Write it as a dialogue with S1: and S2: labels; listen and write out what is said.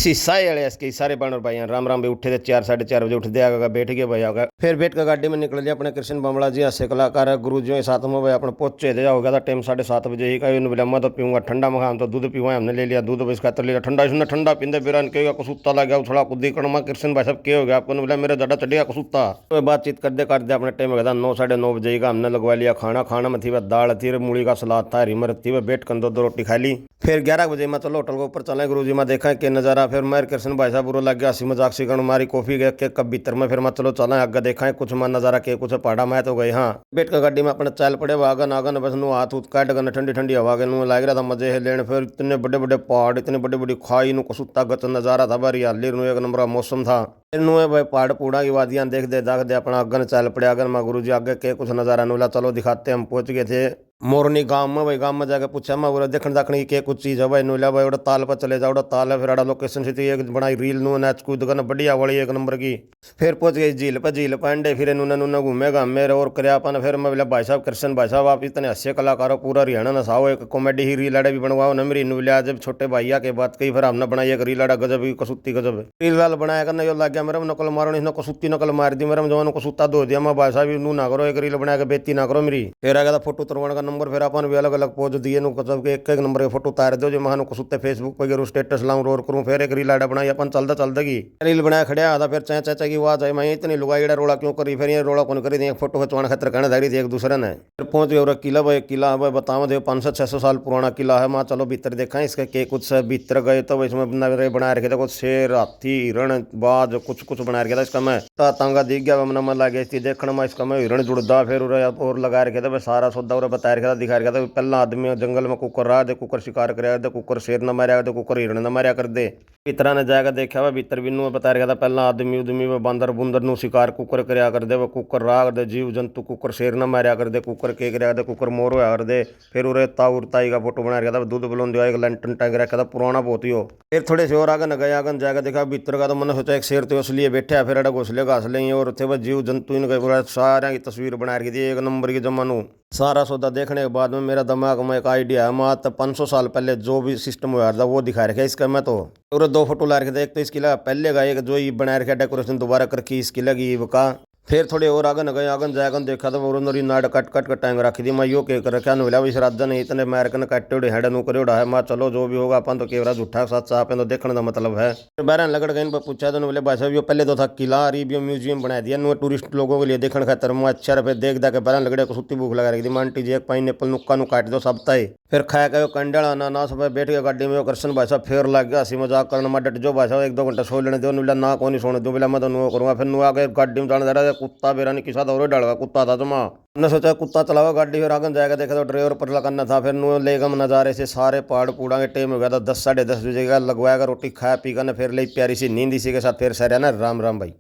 S1: शीशा ही वाले इसके सारे बानर भाई राम राम भी उठे थे 4-4:30 बजे उठ दिया आगा बैठ गए भाई आगा फिर बैठ कर गाड़ी में निकल लिया अपने कृष्ण बमला जी हास्य कलाकार है गुरु जी साथ में भाई अपने पहुंचे थे हो गया था टाइम 7:30 बजे ही का बोला मैं तो पीऊंगा ठंडा मखान तो दूध पीवा हमने ले लिया दूध बस खातर लिया ठंडा इसने ठंडा पींदे बिरान के कुत्ता लग गया थोड़ा खुद ही कड़मा कृष्ण भाई सब के हो गया आपको बोला मेरा ज्यादा चढ़िया कुत्ता तो बातचीत करते अपने टाइम हो गया था 9-9:30 बजे का हमने लगवा लिया खाना में थी वह दाल थी मूली का सलाद था हरी मिर्च थी वह बैठ कर 2 रोटी खा ली फिर 11 बजे मैं चलो होटल के ऊपर चले गुरु जी में देखा कि नजारा फिर मैं कृष्ण भाई साहब बुरा लग गया हंसी मजाक सीखण मारी कॉफी गए के कब भीतर में फिर मैं चलो चला आगे देखा है कुछ मैं नजारा के कुछ पहाड़ा में तो गए हाँ बैठ कर गाड़ी में अपने चल पड़े आगन आगन बस नू हाथ उत काट गन ठंडी ठंडी हवा के नू लग रहा था मजे है लेने फिर इतने बड़े बड़े पहाड़ इतनी बड़ी बड़ी खाई नू कसुत्ता गत नजारा था बारी हाली नू एक नंबर मौसम था फिर नू भाई पहाड़ पूड़ा की वादियां देख दे अपना अगन चल पड़े अगन में गुरु जी आगे के कुछ नजारा नूला चलो दिखाते हम पहुंच गए थे मोरनी गांव में भाई गांव में जाकर पूछा मैं बोला देखने दाखने की कुछ चीज है भाई नूला भाई ताल पर चले जाओ ताल है फिर लोकेशन से एक बनाई रील नू नेच कूद कर बढ़िया वाली एक नंबर की फिर पहुंच गई झील पर अंडे फिर नूना नूना घूमेगा मेरे और कर फिर मैं बोला भाई साहब कृष्ण भाई साहब आप इतने अच्छे कलाकार हो पूरा हरियाणा नसाओ एक कॉमेडी ही रील आड़े भी बनवाओ न मेरी नूलिया जब छोटे भाइया के बात कही फिर हमने बनाई एक रील आड़ा गजब कसुत्ती गजब रील वाल बनाया करना यो लग गया मेरे नकल मारो इसने कसुत्ती नकल मार दी मेरे जवान कसुत्ता धो दिया मैं भाई साहब नू ना करो एक रील बना के बेती ना करो मेरी फिर आ गया फोटो तुरवाने का नंबर फिर अपन भी अलग अलग पोज दिए मतलब एक एक नंबर के फोटो उतार दो जो मैं कुछ फेसबुक पर गिरू स्टेटस लाऊं रोर करूं फिर एक रील आड़ा बनाई अपन चलता की रील बनाया खड़ा था फिर चाचा की आवाज आई मैं इतनी लुगाई रोड़ा क्यों करी फिर ये रोड़ा कौन करी फोटो खिंचवाने खातर कहने धारी थी एक दूसरे ने फिर पहुंच गए और किला भाई बताओ दे 500-600 साल पुराना किला है मैं चलो भीतर देखा इसका के कुछ भीतर गए तो इसमें बना रखे थे कुछ शेर हाथी हिरण बाज कुछ बना रखा था इसका मैं तांगा दिख गया मैं मन लगे इसकी देखने में इसका मैं हिरण जुड़दा फिर और लगा रखे थे सारा सौदा और बता रखा था दिखा रखा था पहला आदमी जंगल में कुकर रहा दे कुकर शिकार कर कुकर शेर न मारिया दे कुकर हिरण न मारिया कर दे भीतर ने जाएगा देखा हुआ भीतर भी नू बता रखा था पहला आदमी उदमी व बांदर बुंदर नू शिकार कुकर करया कर दे वो कुकर राग दे जीव जंतु कुकर शेर न मारिया कर दे कुकर के करया दे कुकर मोर होया कर दे फिर उरे ताई का फोटो बना रखा था दूध बुलंद एक लंटन टांग रखा था पुराना बहुत ही हो फिर थोड़े से और आगे न गए आगे जाएगा देखा भीतर का तो मैंने सोचा एक शेर तो इसलिए बैठा फिर अड़ा घोसले घास लेंगे और थे वह जीव जंतु इनका सारा की तस्वीर बना रखी थी एक नंबर की जमानू सारा सौदा देखने के बाद में मेरा दिमाग में एक आइडिया है मात्र 500 साल पहले जो भी सिस्टम हुआ था वो दिखा रखा है इसका मैं तो और 2 फोटो ला रखे थे एक तो इसकी लगा पहले का एक जो ये बना रखा डेकोरेशन दोबारा करके इसकी लगी का फिर थोड़े और आगे न गए आगे जाकर देखा तो वो नाड़ कट टांग रखी थी मैं यो के रखा नुला इस राजा ने इतने अमेरिकन कट्टे उड़े हेड नू करे है मैं चलो जो भी होगा अपन तो केवरा झूठा सच आप तो देखने का मतलब है फिर बारह लगड़ गए पूछा तो बोले भाई साहब यो पहले तो था किला अरीब म्यूजियम बना दिया नु टूरिस्ट लोगों के लिए देखने खातर मैं अच्छा फिर देख के बारह लगड़े को सुत्ती भूख लगा रखी थी आंटी जी एक पाइनएप्पल नुक्का नु काट दो सब तय फिर खाया गए कंडल अनानास बैठ के गाड़ी में कृष्ण भाई साहब फिर लग गया हंसी मजाक करना मैं डट जो भाई साहब 1-2 घंटे सो लेने दो नुला ना कौन सोने दो बोला मैं तो नु करूँगा फिर नु आगे गाड़ी में जाने दे रहा कुत्ता बेरा नहीं किसा और डाल कुत्ता था जमा ने सोचा कुत्ता चलावा गाड़ी फिर आगे जाएगा देखा तो ड्राइवर पर करना था फिर नु लेगम नजारे से सारे पहाड़ पूड़ा के टाइम हो गया था 10-10:30 बजे का लगवाएगा रोटी खाया पी कर फिर ले प्यारी सी नींद इसी के साथ फिर सर है ना राम राम भाई।